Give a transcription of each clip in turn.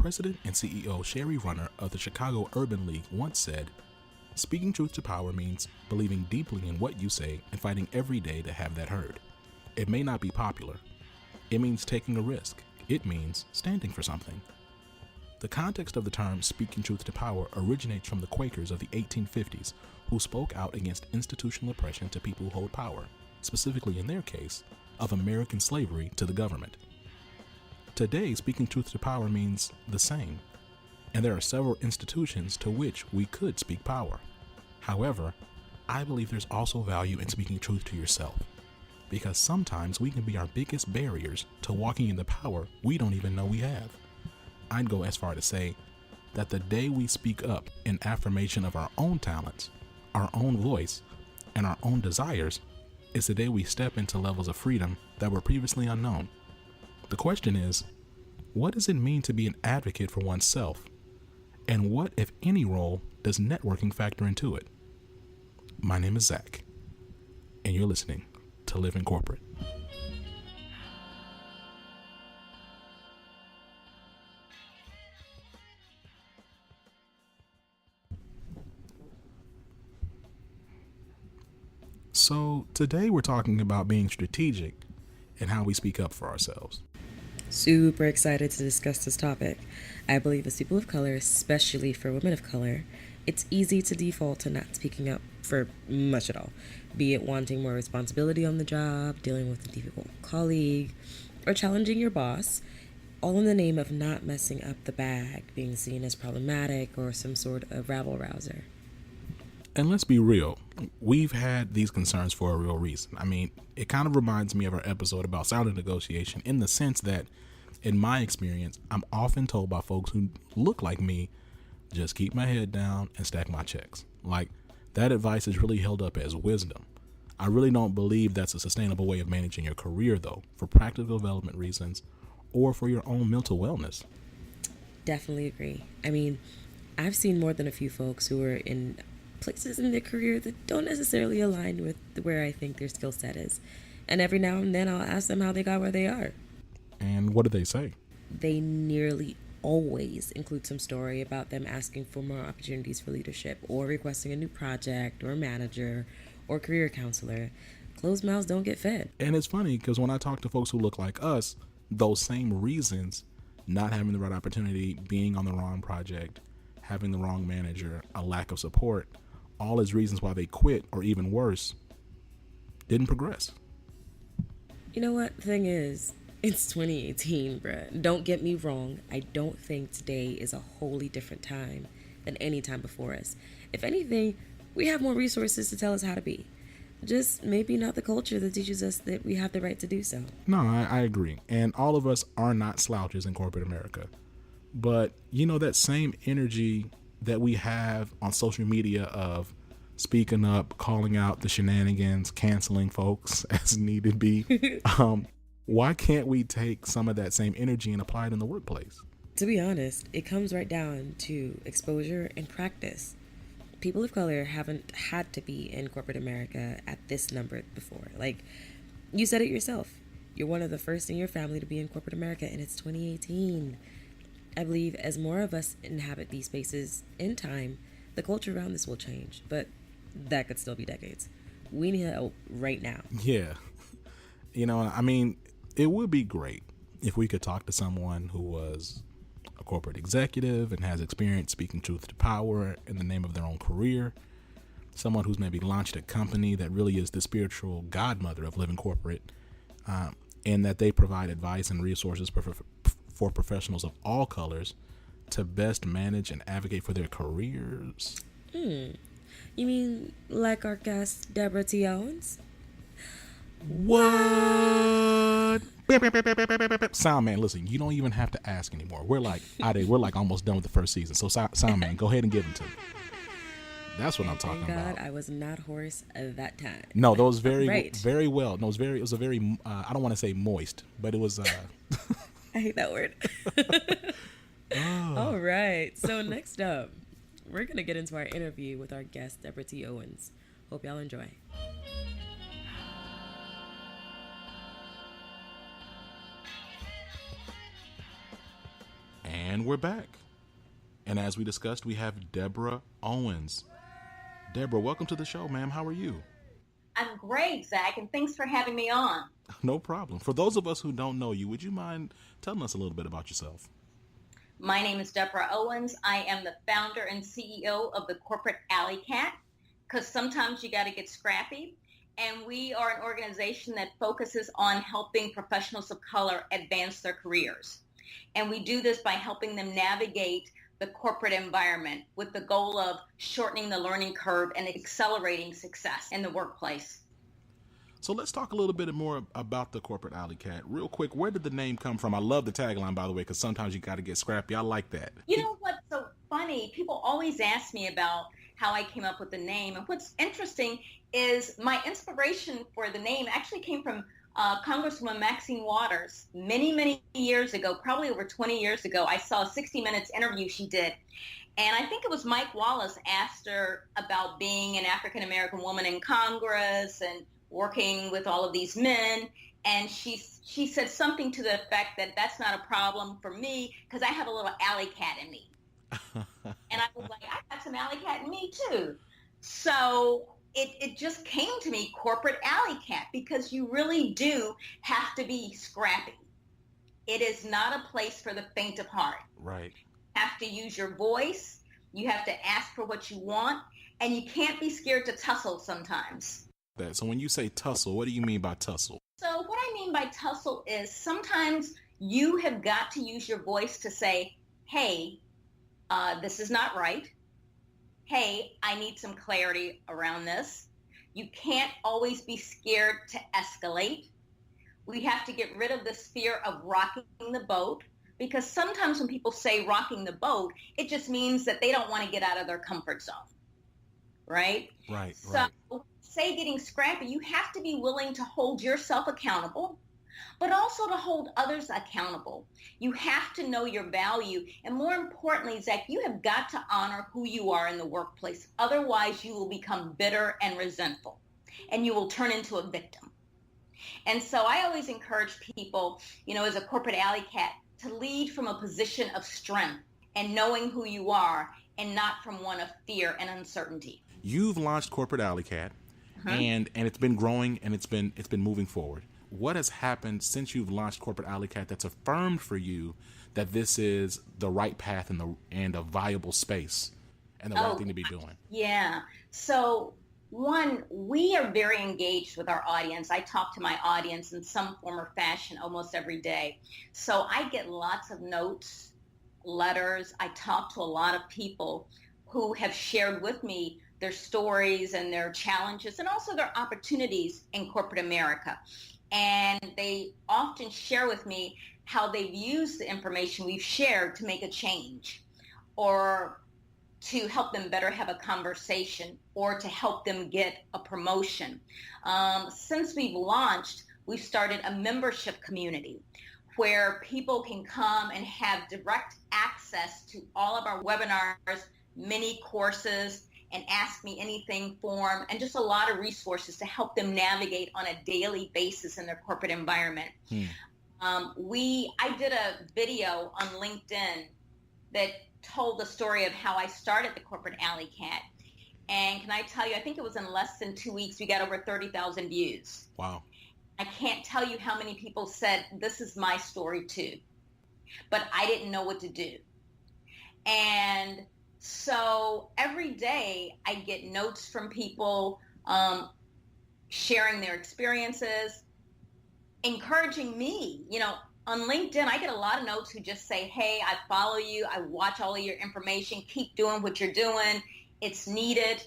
President and CEO Shari Runner of the Chicago Urban League once said, "Speaking truth to power means believing deeply in what you say and fighting every day to have that heard. It may not be popular. It means taking a risk. It means standing for something." The context of the term speaking truth to power originates from the Quakers of the 1850s, who spoke out against institutional oppression to people who hold power, specifically in their case, of American slavery to the government. Today, speaking truth to power means the same, and there are several institutions to which we could speak power. However, I believe there's also value in speaking truth to yourself, because sometimes we can be our biggest barriers to walking in the power we don't even know we have. I'd go as far to say that the day we speak up in affirmation of our own talents, our own voice, and our own desires is the day we step into levels of freedom that were previously unknown. The question is, what does it mean to be an advocate for oneself? And what, if any, role does networking factor into it? My name is Zach, and you're listening to Live in Corporate. So today we're talking about being strategic and how we speak up for ourselves. Super excited to discuss this topic. I believe as people of color, especially for women of color, it's easy to default to not speaking up for much at all, be it wanting more responsibility on the job, dealing with a difficult colleague, or challenging your boss, all in the name of not messing up the bag, being seen as problematic or some sort of rabble-rouser. And let's be real, we've had these concerns for a real reason. I mean, it kind of reminds me of our episode about silent negotiation in the sense that, in my experience, I'm often told by folks who look like me, just keep my head down and stack my checks. Like, that advice is really held up as wisdom. I really don't believe that's a sustainable way of managing your career, though, for practical development reasons or for your own mental wellness. Definitely agree. I mean, I've seen more than a few folks who are in places in their career that don't necessarily align with where I think their skill set is. And every now and then I'll ask them how they got where they are. And what do they say? They nearly always include some story about them asking for more opportunities for leadership or requesting a new project or manager or career counselor. Closed mouths don't get fed. And it's funny because when I talk to folks who look like us, those same reasons, not having the right opportunity, being on the wrong project, having the wrong manager, a lack of support, all as reasons why they quit, or even worse, didn't progress. You know what? The thing is, it's 2018, bruh. Don't get me wrong. I don't think today is a wholly different time than any time before us. If anything, we have more resources to tell us how to be. Just maybe not the culture that teaches us that we have the right to do so. No, I agree. And all of us are not slouches in corporate America. But, you know, that same energy that we have on social media of speaking up, calling out the shenanigans, canceling folks as needed be, why can't we take some of that same energy and apply it in the workplace? To be honest, it comes right down to exposure and practice. People of color haven't had to be in corporate America at this number before. Like, you said it yourself. You're one of the first in your family to be in corporate America, and it's 2018. I believe as more of us inhabit these spaces in time, the culture around this will change, but that could still be decades. We need help right now. Yeah. You know, I mean, it would be great if we could talk to someone who was a corporate executive and has experience speaking truth to power in the name of their own career, someone who's maybe launched a company that really is the spiritual godmother of living corporate, and that they provide advice and resources for professionals of all colors to best manage and advocate for their careers. You mean like our guest, Deborah T. Owens? What? Sound man, listen, you don't even have to ask anymore. We're like almost done with the first season. So sound man, go ahead and give them to me. That's what I'm talking about. I was not hoarse at that time. No, that was very, right. very well. No, it was a very, I don't want to say moist, but it was, I hate that word. All right. So next up, we're going to get into our interview with our guest, Deborah T. Owens. Hope y'all enjoy. And we're back. And as we discussed, we have Deborah Owens. Deborah, welcome to the show, ma'am. How are you? I'm great, Zach, and thanks for having me on. No problem. For those of us who don't know you, would you mind telling us a little bit about yourself? My name is Deborah Owens. I am the founder and CEO of the Corporate Alley Cat, because sometimes you got to get scrappy. And we are an organization that focuses on helping professionals of color advance their careers. And we do this by helping them navigate the corporate environment with the goal of shortening the learning curve and accelerating success in the workplace. So let's talk a little bit more about the Corporate Alley Cat. Real quick, where did the name come from? I love the tagline, by the way, because sometimes you got to get scrappy. I like that. You know what's so funny? People always ask me about how I came up with the name. And what's interesting is my inspiration for the name actually came from Congresswoman Maxine Waters. Many, many years ago, probably over 20 years ago, I saw a 60 Minutes interview she did. And I think it was Mike Wallace asked her about being an African-American woman in Congress and working with all of these men. And she said something to the effect that that's not a problem for me because I have a little alley cat in me. And I was like, I got some alley cat in me too. So it just came to me, Corporate Alley Cat, because you really do have to be scrappy. It is not a place for the faint of heart. Right. You have to use your voice. You have to ask for what you want. And you can't be scared to tussle sometimes. So when you say tussle, what do you mean by tussle? So what I mean by tussle is sometimes you have got to use your voice to say, hey, this is not right. Hey, I need some clarity around this. You can't always be scared to escalate. We have to get rid of this fear of rocking the boat, because sometimes when people say rocking the boat, it just means that they don't want to get out of their comfort zone, right? Right. So say getting scrappy, you have to be willing to hold yourself accountable, but also to hold others accountable. You have to know your value. And more importantly, Zach, you have got to honor who you are in the workplace. Otherwise, you will become bitter and resentful, and you will turn into a victim. And so I always encourage people, as a corporate alley cat, to lead from a position of strength and knowing who you are, and not from one of fear and uncertainty. You've launched Corporate Alley Cat, and it's been growing, and it's been moving forward. What has happened since you've launched Corporate Alley Cat that's affirmed for you that this is the right path and a viable space and the right thing to be doing? Yeah. So one, we are very engaged with our audience. I talk to my audience in some form or fashion almost every day. So I get lots of notes, letters. I talk to a lot of people who have shared with me their stories and their challenges and also their opportunities in corporate America. And they often share with me how they've used the information we've shared to make a change, or to help them better have a conversation, or to help them get a promotion. Since we've launched, we've started a membership community where people can come and have direct access to all of our webinars, mini courses, and Ask Me Anything form, and just a lot of resources to help them navigate on a daily basis in their corporate environment. I did a video on LinkedIn that told the story of how I started the Corporate Alley Cat. And can I tell you, I think it was in less than 2 weeks, we got over 30,000 views. Wow. I can't tell you how many people said, this is my story too, but I didn't know what to do. And so every day I get notes from people sharing their experiences, encouraging me. On LinkedIn, I get a lot of notes who just say, hey, I follow you. I watch all of your information. Keep doing what you're doing. It's needed.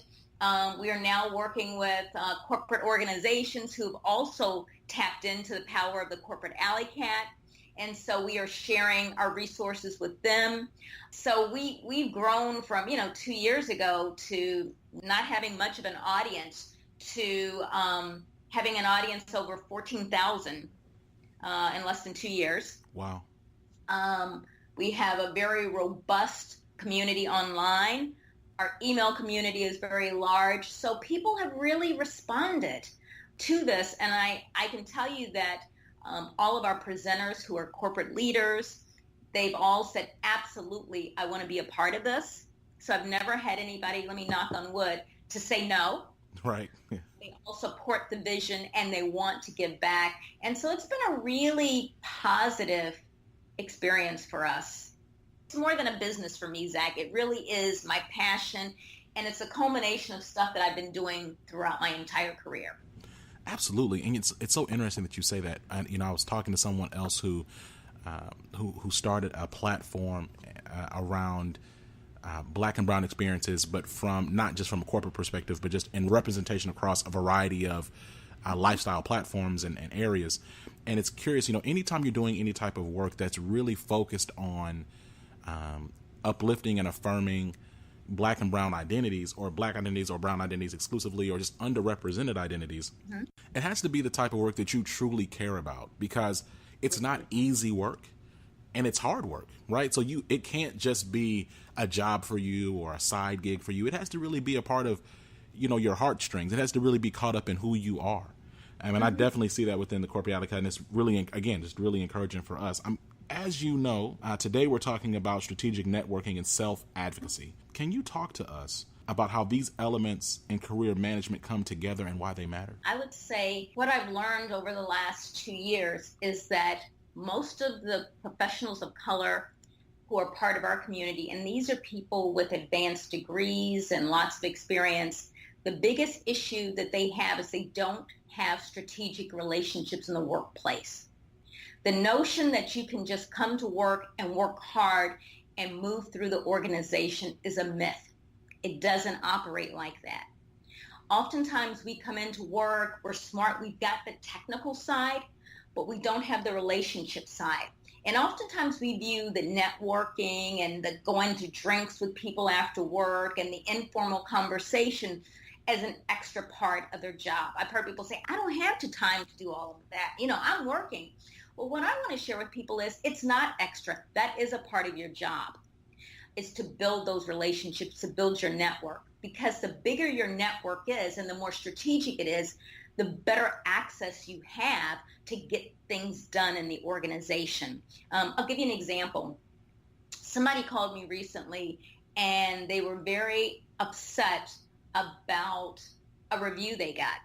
We are now working with corporate organizations who have also tapped into the power of the Corporate Alley Cat. And so we are sharing our resources with them. So we've grown from, 2 years ago to not having much of an audience to having an audience over 14,000 in less than 2 years. Wow. We have a very robust community online. Our email community is very large. So people have really responded to this. And I can tell you that all of our presenters who are corporate leaders, they've all said, absolutely, I want to be a part of this. So I've never had anybody, let me knock on wood, to say no. Right. Yeah. They all support the vision and they want to give back. And so it's been a really positive experience for us. It's more than a business for me, Zach. It really is my passion, and it's a culmination of stuff that I've been doing throughout my entire career. Absolutely, and it's so interesting that you say that. I was talking to someone else who started a platform around Black and brown experiences, but from not just from a corporate perspective, but just in representation across a variety of lifestyle platforms and areas. And it's curious, anytime you're doing any type of work that's really focused on uplifting and affirming Black and brown identities, or Black identities or brown identities exclusively, or just underrepresented identities, it has to be the type of work that you truly care about, because it's not easy work and it's hard work, right? So it can't just be a job for you or a side gig for you. It has to really be a part of, your heartstrings. It has to really be caught up in who you are. I mean, I definitely see that within the corporate Attica, and it's really, again, just really encouraging for us. As you know, today we're talking about strategic networking and self-advocacy. Can you talk to us about how these elements in career management come together and why they matter? I would say what I've learned over the last 2 years is that most of the professionals of color who are part of our community, and these are people with advanced degrees and lots of experience, the biggest issue that they have is they don't have strategic relationships in the workplace. The notion that you can just come to work and work hard and move through the organization is a myth. It doesn't operate like that. Oftentimes we come into work, we're smart, we've got the technical side, but we don't have the relationship side. And oftentimes we view the networking and the going to drinks with people after work and the informal conversation as an extra part of their job. I've heard people say, I don't have the time to do all of that. I'm working. Well, what I want to share with people is it's not extra. That is a part of your job. It's to build those relationships, to build your network. Because the bigger your network is and the more strategic it is, the better access you have to get things done in the organization. I'll give you an example. Somebody called me recently and they were very upset about a review they got.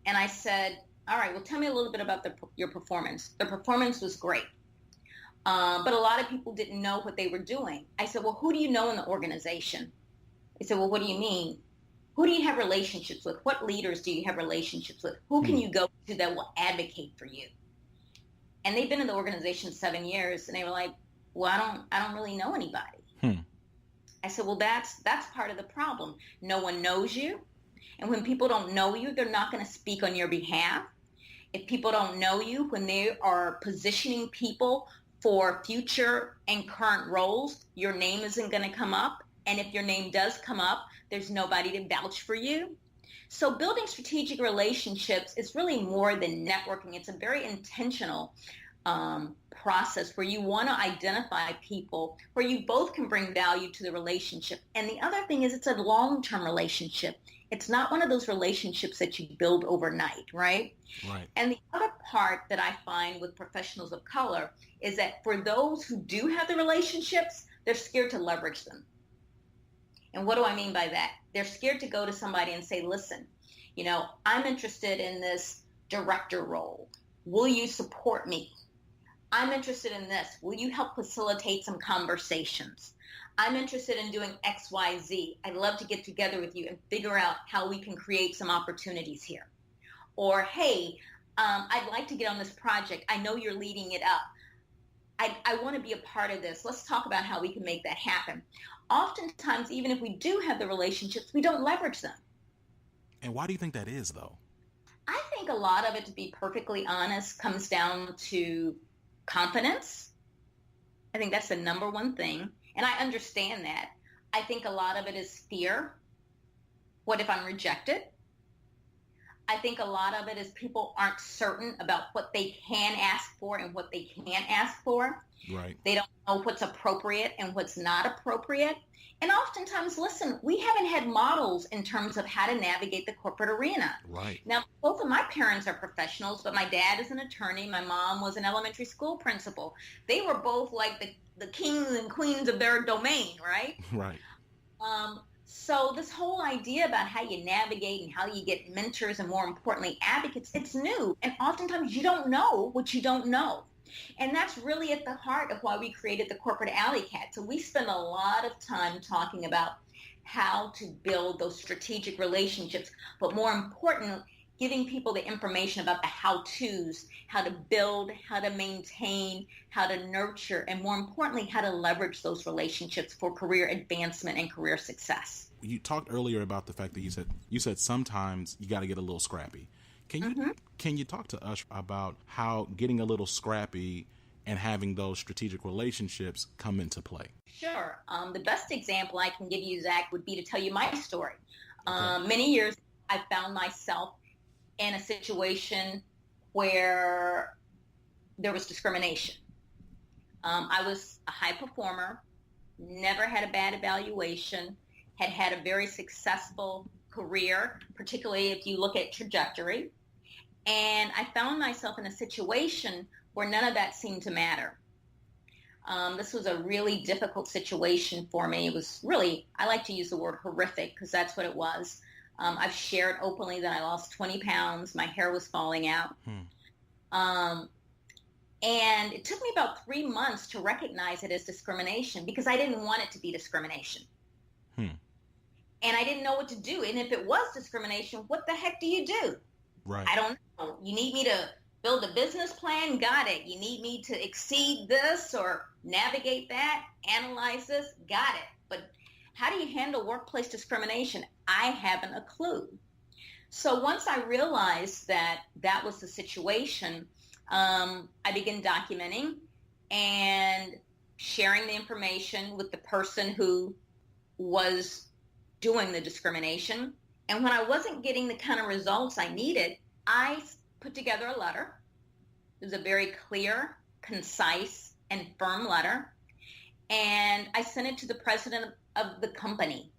And I said, all right, well, tell me a little bit about your performance. The performance was great. But a lot of people didn't know what they were doing. I said, well, who do you know in the organization? They said, well, what do you mean? Who do you have relationships with? What leaders do you have relationships with? Who can you go to that will advocate for you? And they've been in the organization 7 years, and they were like, well, I don't really know anybody. I said, well, that's part of the problem. No one knows you. And when people don't know you, they're not going to speak on your behalf. If people don't know you, when they are positioning people for future and current roles, your name isn't going to come up. And if your name does come up, there's nobody to vouch for you. So building strategic relationships is really more than networking. It's a very intentional process where you want to identify people where you both can bring value to the relationship. And the other thing is it's a long-term relationship. It's not one of those relationships that you build overnight, right? Right. And the other part that I find with professionals of color is that for those who do have the relationships, they're scared to leverage them. And what do I mean by that? They're scared to go to somebody and say, listen, I'm interested in this director role. Will you support me? I'm interested in this. Will you help facilitate some conversations? I'm interested in doing X, Y, Z. I'd love to get together with you and figure out how we can create some opportunities here. Or, hey, I'd like to get on this project. I know you're leading it up. I want to be a part of this. Let's talk about how we can make that happen. Oftentimes, even if we do have the relationships, we don't leverage them. And why do you think that is, though? I think a lot of it, to be perfectly honest, comes down to confidence. I think that's the number one thing. And I understand that. I think a lot of it is fear. What if I'm rejected? I think a lot of it is people aren't certain about what they can ask for and what they can't ask for. Right. They don't know what's appropriate and what's not appropriate. And oftentimes, listen, we haven't had models in terms of how to navigate the corporate arena. Right. Now, both of my parents are professionals, but my dad is an attorney. My mom was an elementary school principal. They were both like the kings and queens of their domain, right? Right. So this whole idea about how you navigate and how you get mentors and, more importantly, advocates, it's new. And oftentimes you don't know what you don't know. And that's really at the heart of why we created the Corporate Alley Cat. So we spend a lot of time talking about how to build those strategic relationships, but more important, giving people the information about the how-tos, how to build, how to maintain, how to nurture, and more importantly, how to leverage those relationships for career advancement and career success. You talked earlier about the fact that you said sometimes you got to get a little scrappy. Can you talk to us about how getting a little scrappy and having those strategic relationships come into play? Sure. The best example I can give you, Zach, would be to tell you my story. Okay. Many years I found myself in a situation where there was discrimination. I was a high performer, never had a bad evaluation, had a very successful career, particularly if you look at trajectory. And I found myself in a situation where none of that seemed to matter. This was a really difficult situation for me. It was really, I like to use the word horrific because that's what it was. I've shared openly that I lost 20 pounds. My hair was falling out. And it took me about 3 months to recognize it as discrimination because I didn't want it to be discrimination. And I didn't know what to do. And if it was discrimination, what the heck do you do? Right. I don't know. You need me to build a business plan? Got it. You need me to exceed this or navigate that, analyze this? Got it. But how do you handle workplace discrimination? I haven't a clue. So once I realized that that was the situation, I began documenting and sharing the information with the person who was doing the discrimination. And when I wasn't getting the kind of results I needed, I put together a letter. It was a very clear, concise, and firm letter. And I sent it to the president of the company.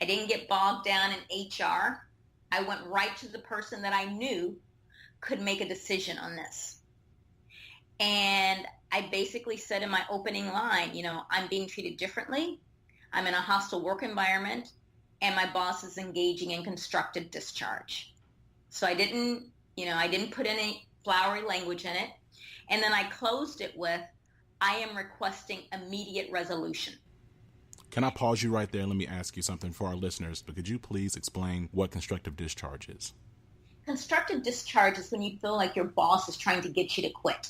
I didn't get bogged down in HR. I went right to the person that I knew could make a decision on this. And I basically said in my opening line, I'm being treated differently. I'm in a hostile work environment, and my boss is engaging in constructive discharge. So I didn't put any flowery language in it. And then I closed it with, I am requesting immediate resolution. Can I pause you right there and let me ask you something for our listeners? But could you please explain what constructive discharge is? Constructive discharge is when you feel like your boss is trying to get you to quit.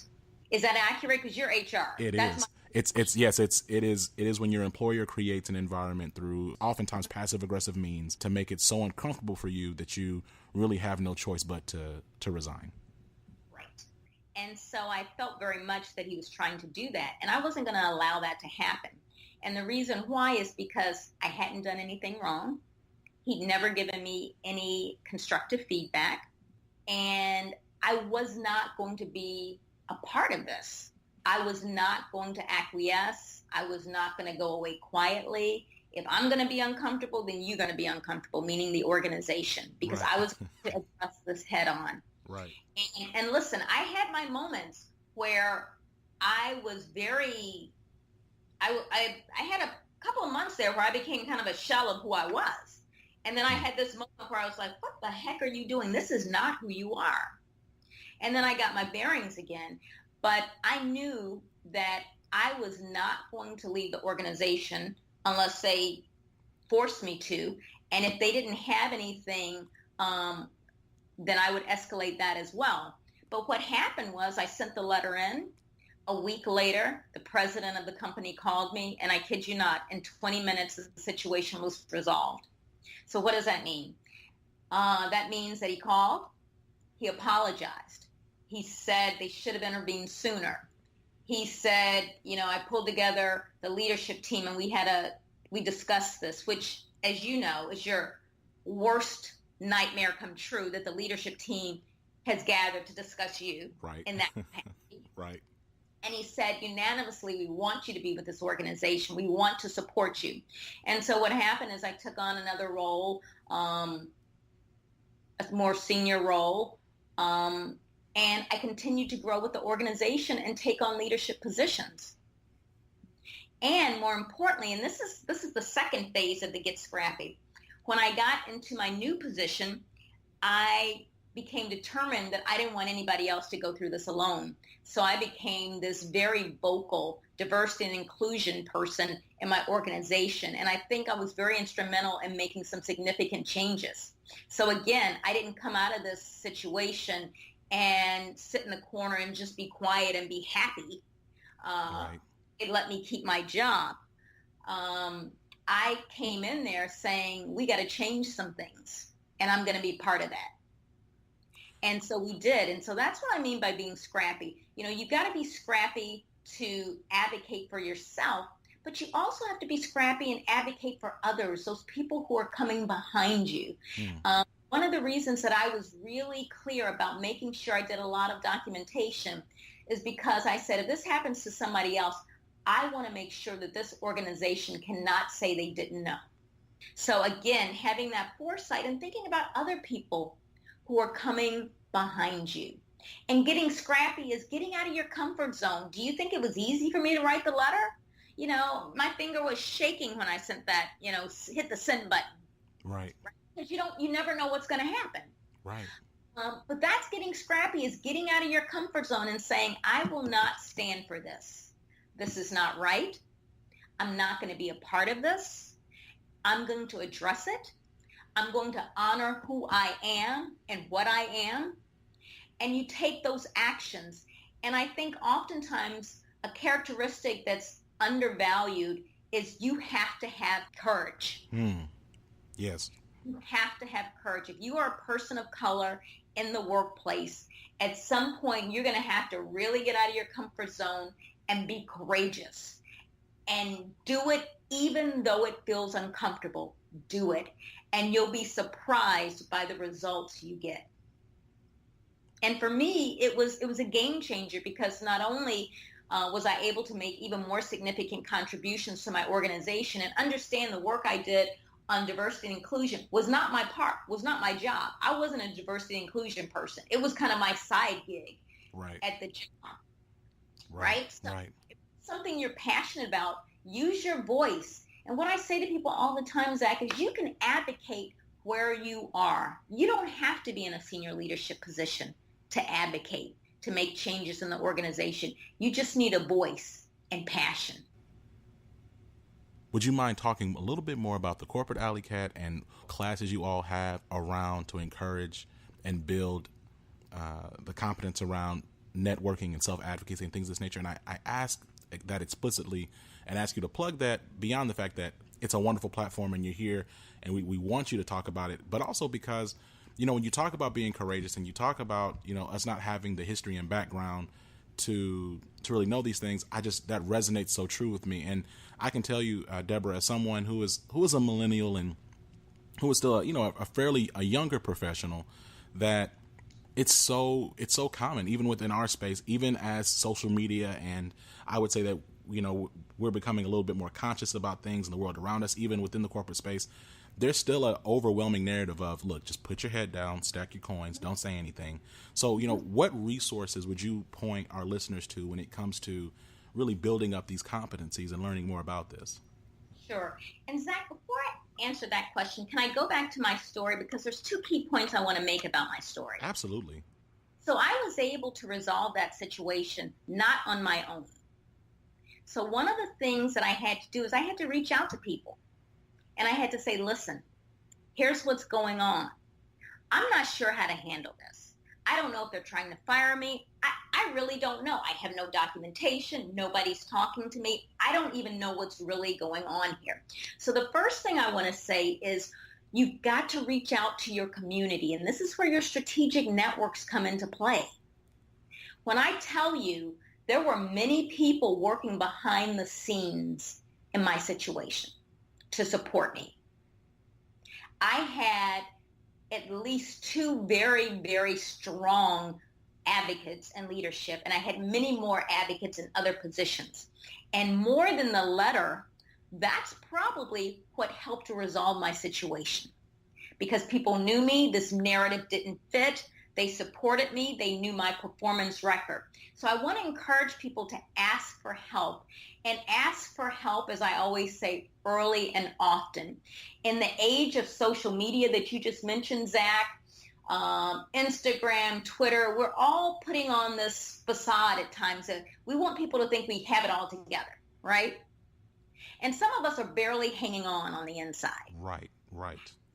Is that accurate? Because you're HR. It is. It is when your employer creates an environment through oftentimes passive aggressive means to make it so uncomfortable for you that you really have no choice but to resign. Right. And so I felt very much that he was trying to do that, and I wasn't going to allow that to happen. And the reason why is because I hadn't done anything wrong. He'd never given me any constructive feedback, and I was not going to be a part of this. I was not going to acquiesce. I was not going to go away quietly. If I'm going to be uncomfortable, then you're going to be uncomfortable, meaning the organization, because right. I was going to address this head on. Right. And listen, I had my moments where I was I had a couple of months there where I became kind of a shell of who I was. And then I had this moment where I was like, what the heck are you doing? This is not who you are. And then I got my bearings again. But I knew that I was not going to leave the organization unless they forced me to. And if they didn't have anything, then I would escalate that as well. But what happened was I sent the letter in. A week later, the president of the company called me, and I kid you not, in 20 minutes, the situation was resolved. So what does that mean? That means that he called, he apologized. He said they should have intervened sooner. He said, I pulled together the leadership team and we discussed this, which, as you know, is your worst nightmare come true that the leadership team has gathered to discuss you Right. in that capacity. Right. And he said, unanimously, we want you to be with this organization. We want to support you. And so what happened is I took on another role, a more senior role, and I continued to grow with the organization and take on leadership positions. And more importantly, and this is the second phase of the Get Scrappy, when I got into my new position, I became determined that I didn't want anybody else to go through this alone. So I became this very vocal diversity and inclusion person in my organization. And I think I was very instrumental in making some significant changes. So again, I didn't come out of this situation and sit in the corner and just be quiet and be happy. Right. It let me keep my job. I came in there saying, we got to change some things, and I'm going to be part of that. And so we did. And so that's what I mean by being scrappy. You know, you've got to be scrappy to advocate for yourself, but you also have to be scrappy and advocate for others, those people who are coming behind you. One of the reasons that I was really clear about making sure I did a lot of documentation is because I said, if this happens to somebody else, I want to make sure that this organization cannot say they didn't know. So again, having that foresight and thinking about other people who are coming behind you. And getting scrappy is getting out of your comfort zone. Do you think it was easy for me to write the letter? You know, my finger was shaking when I sent that, you know, hit the send button. Right. Because you never know what's going to happen. Right. But that's getting scrappy, is getting out of your comfort zone and saying, I will not stand for this. This is not right. I'm not going to be a part of this. I'm going to address it. I'm going to honor who I am and what I am. And you take those actions. And I think oftentimes a characteristic that's undervalued is you have to have courage. Yes. You have to have courage. If you are a person of color in the workplace, at some point you're going to have to really get out of your comfort zone and be courageous. And do it even though it feels uncomfortable. Do it. And you'll be surprised by the results you get. And for me, it was a game changer, because not only was I able to make even more significant contributions to my organization and understand the work I did on diversity and inclusion was not my part, was not my job. I wasn't a diversity and inclusion person. It was kind of my side gig at the job. Right? So if it's something you're passionate about, use your voice. And what I say to people all the time, Zach, is you can advocate where you are. You don't have to be in a senior leadership position to advocate, to make changes in the organization. You just need a voice and passion. Would you mind talking a little bit more about the Corporate Alley Cat and classes you all have around to encourage and build the competence around networking and self-advocacy and things of this nature? And I ask that explicitly and ask you to plug that beyond the fact that it's a wonderful platform and you're here and we want you to talk about it, but also because, you know, when you talk about being courageous and you talk about, you know, us not having the history and background to really know these things, that resonates so true with me. And I can tell you, Deborah, as someone who is a millennial and who is still, a younger professional, that it's so common, even within our space, even as social media, and I would say that, you know, we're becoming a little bit more conscious about things in the world around us, even within the corporate space. There's still an overwhelming narrative of, look, just put your head down, stack your coins, don't say anything. So, you know, what resources would you point our listeners to when it comes to really building up these competencies and learning more about this? Sure. And Zach, before I answer that question, can I go back to my story? Because there's two key points I want to make about my story. Absolutely. So I was able to resolve that situation not on my own. So one of the things that I had to do is I had to reach out to people. And I had to say, listen, here's what's going on. I'm not sure how to handle this. I don't know if they're trying to fire me. I really don't know. I have no documentation. Nobody's talking to me. I don't even know what's really going on here. So the first thing I want to say is you've got to reach out to your community. And this is where your strategic networks come into play. When I tell you there were many people working behind the scenes in my situation to support me. I had at least two very, very strong advocates in leadership, and I had many more advocates in other positions. And more than the letter, that's probably what helped to resolve my situation. Because people knew me, this narrative didn't fit, they supported me, they knew my performance record. So I want to encourage people to ask for help, and ask for help, as I always say, early and often. In the age of social media that you just mentioned, Zach, Instagram, Twitter, we're all putting on this facade at times that we want people to think we have it all together, right? And some of us are barely hanging on the inside. Right.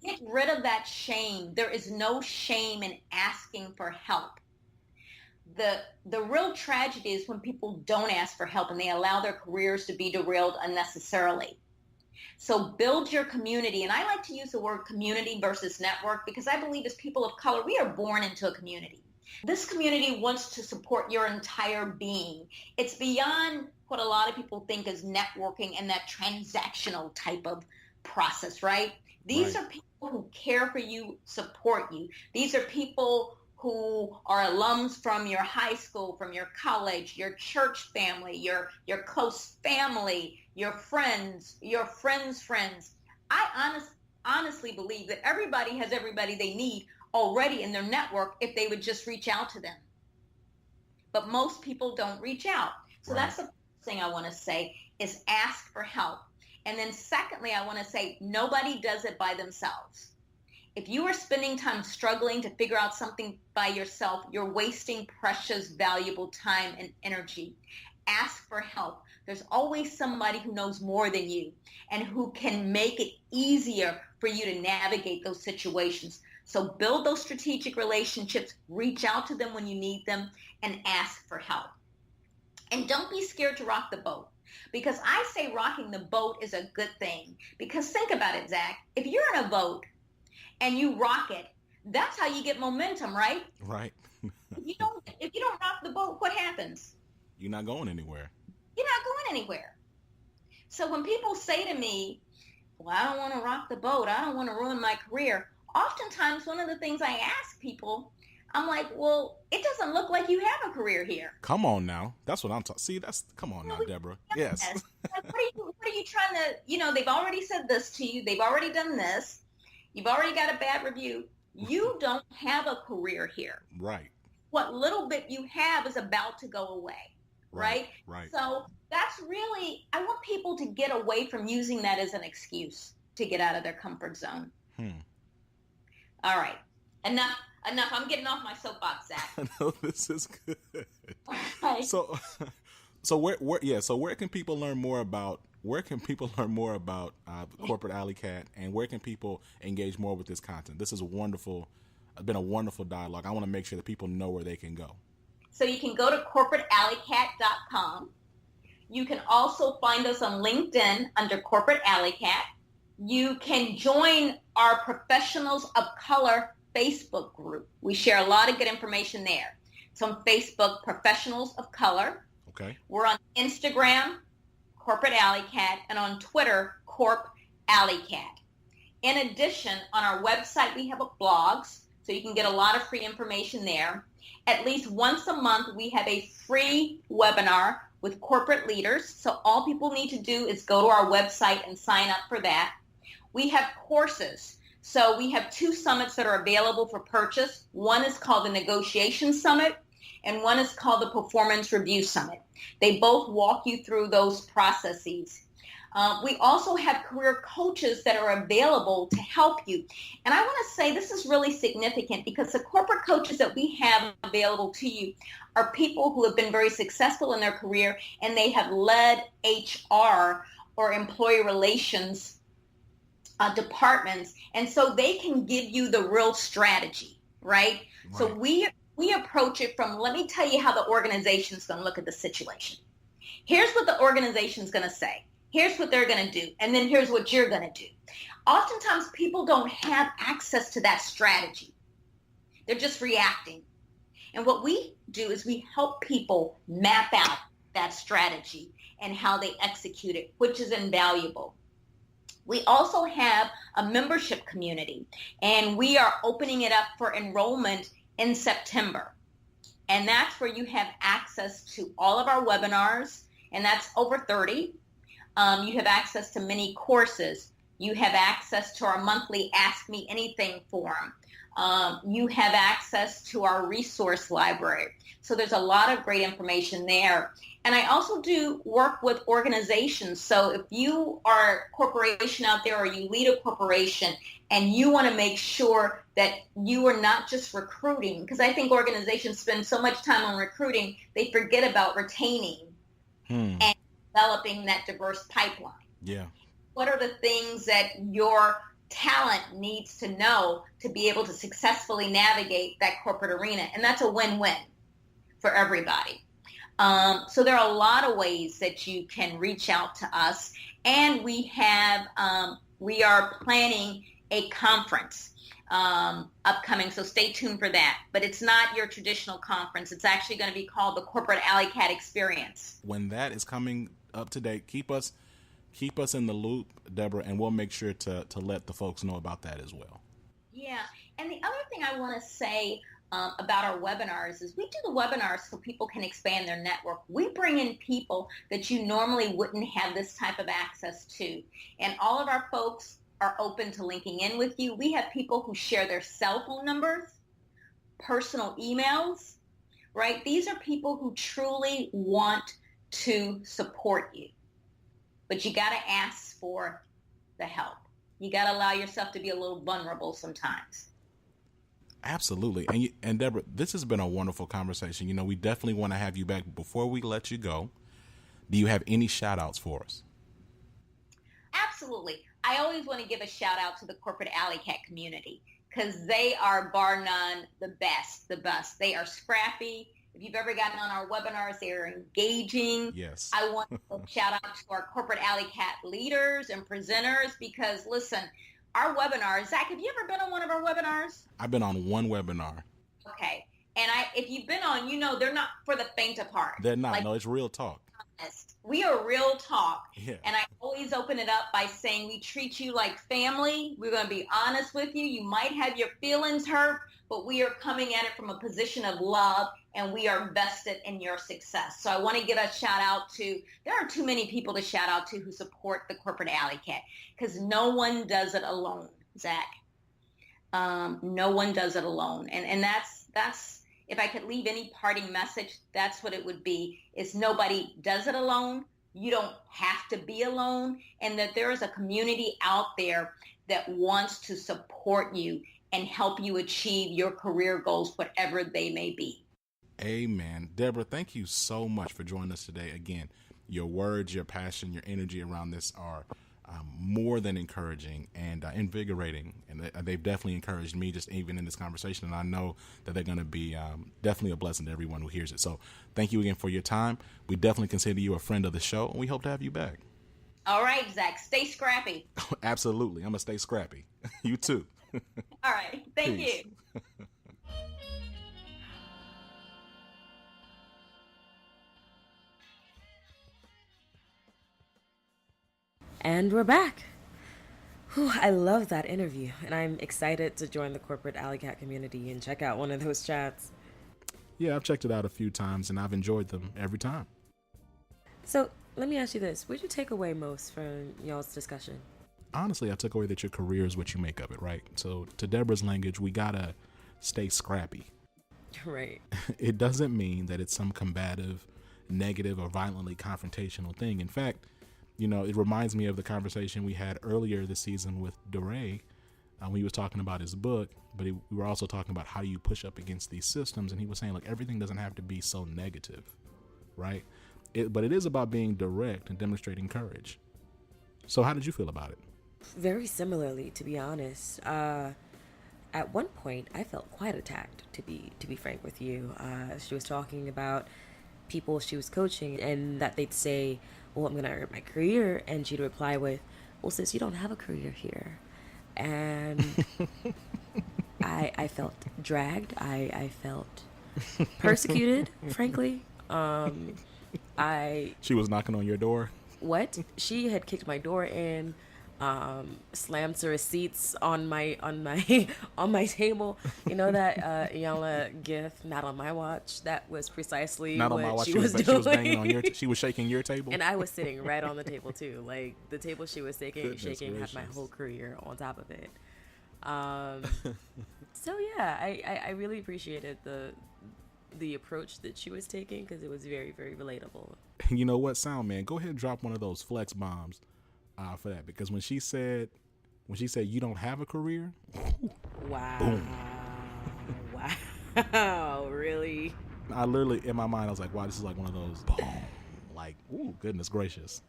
Get rid of that shame. There is no shame in asking for help. The real tragedy is when people don't ask for help and they allow their careers to be derailed unnecessarily. So build your community. And I like to use the word community versus network, because I believe as people of color, we are born into a community. This community wants to support your entire being. It's beyond what a lot of people think is networking and that transactional type of process, right? These are people who care for you, support you. These are people who are alums from your high school, from your college, your church family, your close family, your friends' friends. I honestly believe that everybody has everybody they need already in their network if they would just reach out to them. But most people don't reach out. So that's the first thing I want to say is ask for help. And then secondly, I want to say nobody does it by themselves. If you are spending time struggling to figure out something by yourself, you're wasting precious, valuable time and energy. Ask for help. There's always somebody who knows more than you and who can make it easier for you to navigate those situations. So build those strategic relationships, reach out to them when you need them, and ask for help. And don't be scared to rock the boat. Because I say rocking the boat is a good thing. Because think about it, Zach. If you're in a boat and you rock it, that's how you get momentum, right? Right. If you don't rock the boat, what happens? You're not going anywhere. You're not going anywhere. So when people say to me, well, I don't want to rock the boat, I don't want to ruin my career, oftentimes one of the things I ask people, I'm like, well, it doesn't look like you have a career here. Come on now. That's what I'm talking. See, come on now, Deborah. Yes. Like, what are you trying to, they've already said this to you. They've already done this. You've already got a bad review. You don't have a career here. Right. What little bit you have is about to go away. Right? Right. So that's really, I want people to get away from using that as an excuse to get out of their comfort zone. All right. Enough. I'm getting off my soapbox, Zach. I know this is good. Okay. So where can people learn more about Corporate Alley Cat, and where can people engage more with this content? This is been a wonderful dialogue. I want to make sure that people know where they can go. So you can go to corporatealleycat.com. You can also find us on LinkedIn under Corporate Alley Cat. You can join our Professionals of Color Facebook group. We share a lot of good information there. It's on Facebook, Professionals of Color. Okay. We're on Instagram, Corporate Alley Cat, and on Twitter, Corp Alley Cat. In addition, on our website, we have blogs, so you can get a lot of free information there. At least once a month, we have a free webinar with corporate leaders. So all people need to do is go to our website and sign up for that. We have courses. So we have 2 summits that are available for purchase. One is called the Negotiation Summit, and one is called the Performance Review Summit. They both walk you through those processes. We also have career coaches that are available to help you. And I want to say this is really significant because the corporate coaches that we have available to you are people who have been very successful in their career, and they have led HR or employee relations departments. And so they can give you the real strategy, right? So we approach it from, let me tell you how the organization's going to look at the situation. Here's what the organization's going to say. Here's what they're going to do. And then here's what you're going to do. Oftentimes people don't have access to that strategy. They're just reacting. And what we do is we help people map out that strategy and how they execute it, which is invaluable. We also have a membership community, and we are opening it up for enrollment in September. And that's where you have access to all of our webinars, and that's over 30. You have access to many courses. You have access to our monthly Ask Me Anything forum. You have access to our resource library. So there's a lot of great information there. And I also do work with organizations. So if you are a corporation out there or you lead a corporation and you want to make sure that you are not just recruiting, because I think organizations spend so much time on recruiting, they forget about retaining and developing that diverse pipeline. Yeah. What are the things that your talent needs to know to be able to successfully navigate that corporate arena? And that's a win-win for everybody. So there are a lot of ways that you can reach out to us. And we are planning a conference upcoming, so stay tuned for that. But it's not your traditional conference. It's actually going to be called the Corporate Alley Cat Experience. When that is coming up to date, keep us in the loop, Deborah, and we'll make sure to let the folks know about that as well. Yeah, and the other thing I want to say about our webinars is we do the webinars so people can expand their network. We bring in people that you normally wouldn't have this type of access to, and all of our folks are open to linking in with you. We have people who share their cell phone numbers, personal emails, right? These are people who truly want to support you. But you got to ask for the help. You got to allow yourself to be a little vulnerable sometimes. Absolutely. And Deborah, this has been a wonderful conversation. You know, we definitely want to have you back. Before we let you go, do you have any shout outs for us? Absolutely. I always want to give a shout out to the Corporate Alley Cat community because they are bar none the best. They are scrappy. If you've ever gotten on our webinars, they are engaging. Yes. I want to shout out to our Corporate Alley Cat leaders and presenters because, listen, our webinars, Zach, have you ever been on one of our webinars? I've been on one webinar. Okay. And if you've been on, you know, they're not for the faint of heart. They're not. No, it's real talk. We are real talk. Yeah. And I always open it up by saying we treat you like family. We're going to be honest with you. You might have your feelings hurt, but we are coming at it from a position of love, and we are vested in your success. So I want to give a shout out to, there are too many people to shout out to who support the Corporate Alley Cat because no one does it alone, Zach. No one does it alone. And that's, if I could leave any parting message, that's what it would be, is nobody does it alone. You don't have to be alone, and that there is a community out there that wants to support you and help you achieve your career goals, whatever they may be. Amen. Deborah, thank you so much for joining us today. Again, your words, your passion, your energy around this are more than encouraging and invigorating. And they've definitely encouraged me just even in this conversation. And I know that they're going to be definitely a blessing to everyone who hears it. So thank you again for your time. We definitely consider you a friend of the show, and we hope to have you back. All right, Zach, stay scrappy. Absolutely. I'm going to stay scrappy. You too. All right. Thank Peace. you. And we're back. Whew, I love that interview, and I'm excited to join the Corporate Alley Cat community and check out one of those chats. Yeah, I've checked it out a few times, and I've enjoyed them every time. So let me ask you this. What did you take away most from y'all's discussion? Honestly, I took away that your career is what you make of it, right? So to Deborah's language, we got to stay scrappy. Right. It doesn't mean that it's some combative, negative, or violently confrontational thing. In fact, you know, it reminds me of the conversation we had earlier this season with DeRay when he was talking about his book, but we were also talking about how you push up against these systems. And he was saying, look, everything doesn't have to be so negative, right? But it is about being direct and demonstrating courage. So how did you feel about it? Very similarly, to be honest. At one point, I felt quite attacked, to be frank with you. She was talking about people she was coaching and that they'd say, well, I'm going to earn my career. And she'd reply with, well, sis, you don't have a career here. And I felt dragged. I felt persecuted, frankly. She was knocking on your door? What? She had kicked my door in. slammed some receipts on my on my table. You know that Iyanla gif, not on my watch. That was precisely Not on my what watch. she was doing. She was banging on your. She was shaking your table. And I was sitting right on the table too. Like the table she was shaking had my whole career on top of it. So yeah, I really appreciated the approach that she was taking because it was very, very relatable. You know what, Sound Man, go ahead and drop one of those flex bombs for that, because when she said you don't have a career, Wow. boom. Wow. Really? I literally, in my mind, I was like, wow, this is like one of those, boom, like, ooh, goodness gracious.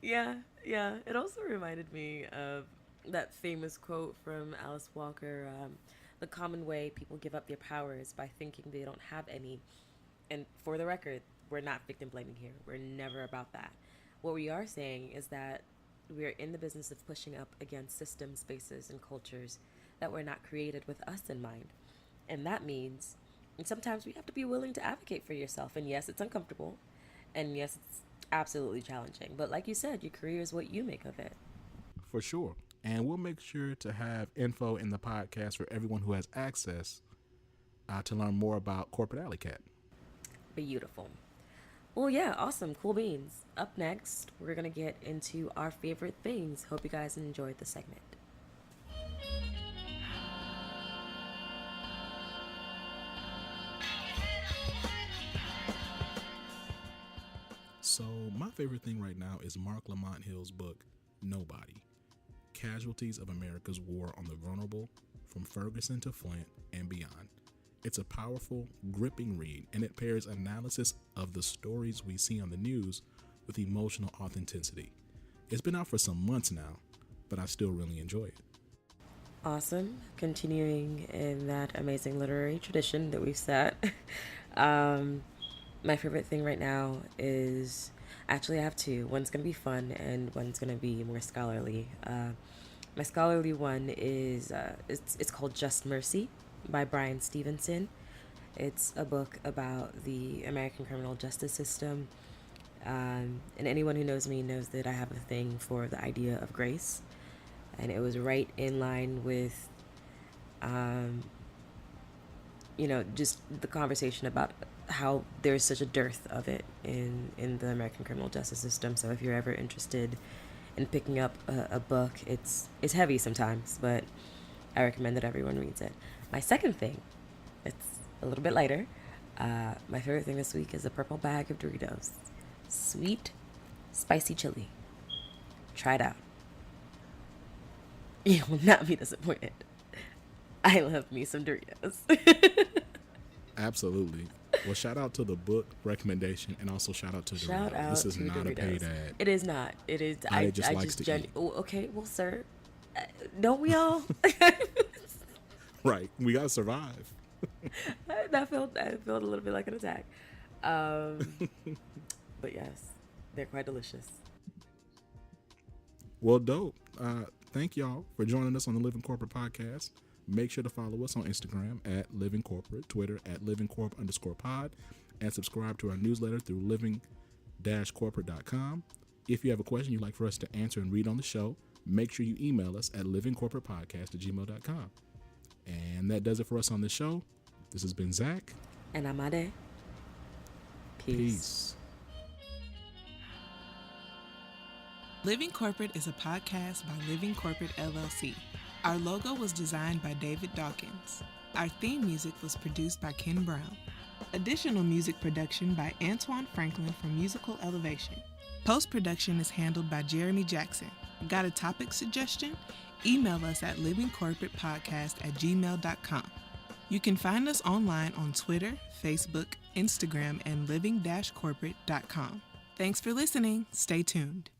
Yeah. It also reminded me of that famous quote from Alice Walker, the common way people give up their power is by thinking they don't have any. And for the record, we're not victim blaming here. We're never about that. What we are saying is that we're in the business of pushing up against systems, spaces, and cultures that were not created with us in mind. And that means, and sometimes we have to be willing to advocate for yourself. And yes, it's uncomfortable. And yes, it's absolutely challenging. But like you said, your career is what you make of it. For sure. And we'll make sure to have info in the podcast for everyone who has access to learn more about Corporate Alley Cat. Beautiful. Well, yeah, awesome. Cool beans. Up next, we're going to get into our favorite things. Hope you guys enjoyed the segment. So my favorite thing right now is Mark Lamont Hill's book, Nobody: Casualties of America's War on the Vulnerable, from Ferguson to Flint and beyond. It's a powerful, gripping read, and it pairs analysis of the stories we see on the news with emotional authenticity. It's been out for some months now, but I still really enjoy it. Awesome. Continuing in that amazing literary tradition that we've set. My favorite thing right now is, actually I have two. One's going to be fun and one's going to be more scholarly. My scholarly one is, it's called Just Mercy by Brian Stevenson. It's a book about the American criminal justice system. And anyone who knows me knows that I have a thing for the idea of grace. And it was right in line with, just the conversation about how there's such a dearth of it in the American criminal justice system. So if you're ever interested in picking up a book, it's heavy sometimes, but I recommend that everyone reads it. My second thing, it's a little bit lighter. My favorite thing this week is a purple bag of Doritos. Sweet, spicy chili. Try it out. You will not be disappointed. I love me some Doritos. Absolutely. Well, shout out to the book recommendation, and also shout out to Doritos. Shout out this is to not Doritos. a paid ad. It is not. It is. I just likes to eat. Oh, okay, well, sir, don't we all? Right. We gotta survive. That felt a little bit like an attack. But yes, they're quite delicious. Well, dope. Thank y'all for joining us on the Living Corporate Podcast. Make sure to follow us on Instagram at Living Corporate, Twitter at livingcorp_pod, and subscribe to our newsletter through living-corporate.com. If you have a question you'd like for us to answer and read on the show, make sure you email us at livingcorporatepodcast@gmail.com. And that does it for us on the show. This has been Zach. And I'm Ade. Peace. Living Corporate is a podcast by Living Corporate LLC. Our logo was designed by David Dawkins. Our theme music was produced by Ken Brown. Additional music production by Antoine Franklin from Musical Elevation. Post-production is handled by Jeremy Jackson. Got a topic suggestion? Email us at livingcorporatepodcast@gmail.com. You can find us online on Twitter, Facebook, Instagram, and living-corporate.com. Thanks for listening. Stay tuned.